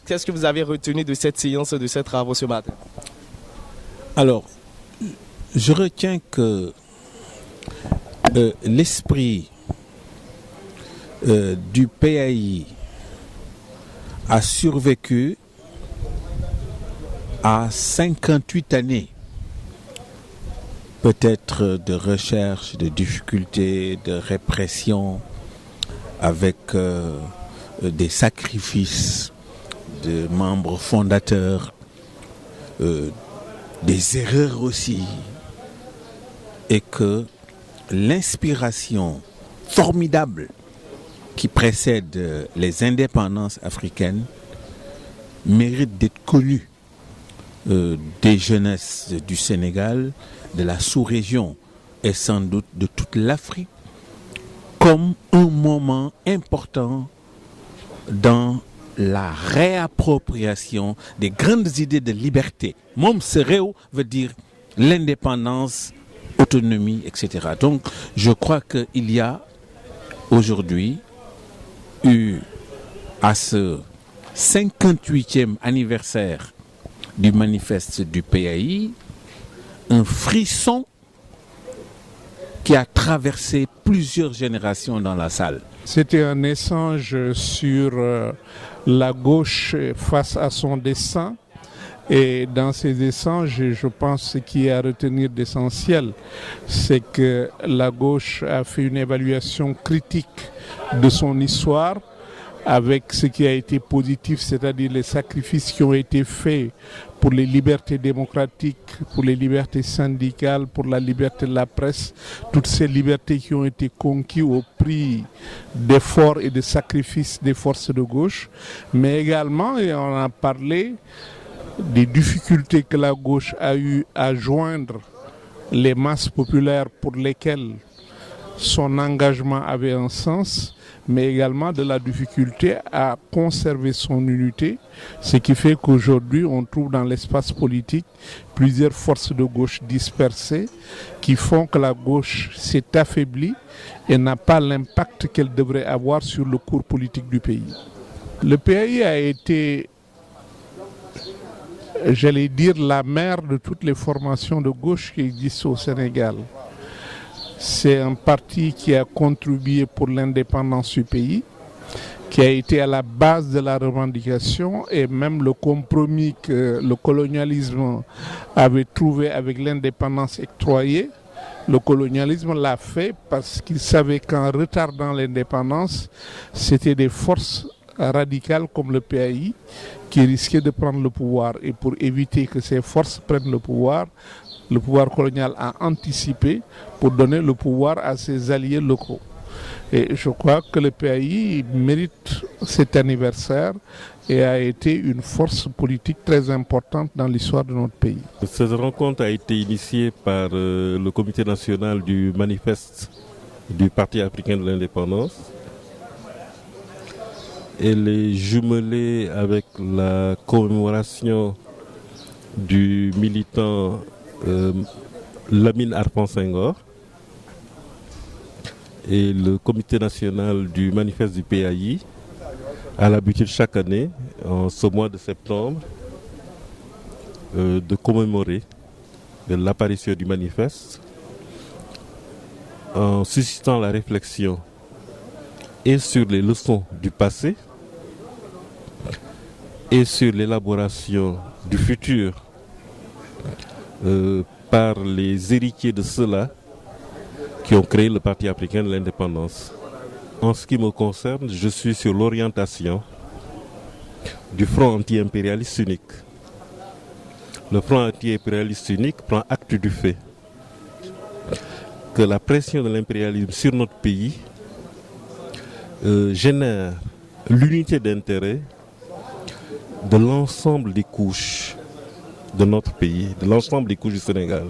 Qu'est-ce que vous avez retenu de cette séance, de ces travaux ce matin? Alors, je retiens que l'esprit du PAI a survécu à 58 années, peut-être de recherche, de difficultés, de répression, avec des sacrifices de membres fondateurs, des erreurs aussi, et que l'inspiration formidable qui précède les indépendances africaines mérite d'être connue des jeunesses du Sénégal, de la sous-région et sans doute de toute l'Afrique comme un moment important dans la réappropriation des grandes idées de liberté. Mom Sereo veut dire l'indépendance, autonomie, etc. Donc, je crois qu'il y a aujourd'hui eu, à ce 58e anniversaire du manifeste du PAI, un frisson qui a traversé plusieurs générations dans la salle. C'était un échange sur la gauche face à son destin. Et dans ces échanges, je pense ce qui est à retenir d'essentiel, c'est que la gauche a fait une évaluation critique de son histoire avec ce qui a été positif, c'est-à-dire les sacrifices qui ont été faits pour les libertés démocratiques, pour les libertés syndicales, pour la liberté de la presse, toutes ces libertés qui ont été conquises au prix d'efforts et de sacrifices des forces de gauche, mais également, et on a parlé, des difficultés que la gauche a eu à joindre les masses populaires pour lesquelles son engagement avait un sens, mais également de la difficulté à conserver son unité, ce qui fait qu'aujourd'hui on trouve dans l'espace politique plusieurs forces de gauche dispersées qui font que la gauche s'est affaiblie et n'a pas l'impact qu'elle devrait avoir sur le cours politique du pays. Le PAI a été, j'allais dire, la mère de toutes les formations de gauche qui existent au Sénégal. C'est un parti qui a contribué pour l'indépendance du pays, qui a été à la base de la revendication et même le compromis que le colonialisme avait trouvé avec l'indépendance octroyée. Le colonialisme l'a fait parce qu'il savait qu'en retardant l'indépendance, c'était des forces radicales comme le PAI qui risquaient de prendre le pouvoir. Et pour éviter que ces forces prennent le pouvoir colonial a anticipé pour donner le pouvoir à ses alliés locaux. Et je crois que le pays mérite cet anniversaire et a été une force politique très importante dans l'histoire de notre pays. Cette rencontre a été initiée par le comité national du manifeste du Parti africain de l'indépendance. Elle est jumelée avec la commémoration du militant Lamine Arpan Senghor et le comité national du manifeste du PAI a l'habitude chaque année, en ce mois de septembre, de commémorer l'apparition du manifeste en suscitant la réflexion et sur les leçons du passé et sur l'élaboration du futur par les héritiers de ceux-là qui ont créé le Parti africain de l'indépendance. En ce qui me concerne, je suis sur l'orientation du Front anti-impérialiste unique. Le Front anti-impérialiste unique prend acte du fait que la pression de l'impérialisme sur notre pays génère l'unité d'intérêt de l'ensemble des couches de notre pays, de l'ensemble des couches du Sénégal.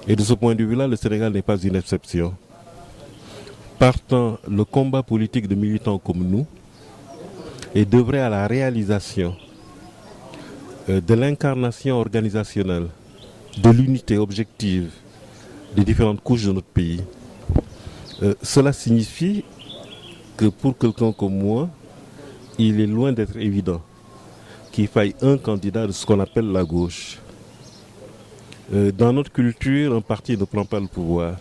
Et de ce point de vue-là, le Sénégal n'est pas une exception. Partant, le combat politique de militants comme nous est d'œuvrer à la réalisation de l'incarnation organisationnelle, de l'unité objective des différentes couches de notre pays. Cela signifie que pour quelqu'un comme moi, il est loin d'être évident qu'il faille un candidat de ce qu'on appelle la gauche. Dans notre culture, un parti ne prend pas le pouvoir.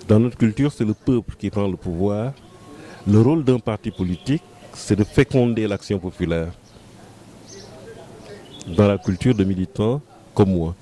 Dans notre culture, c'est le peuple qui prend le pouvoir. Le rôle d'un parti politique, c'est de féconder l'action populaire. Dans la culture de militants comme moi.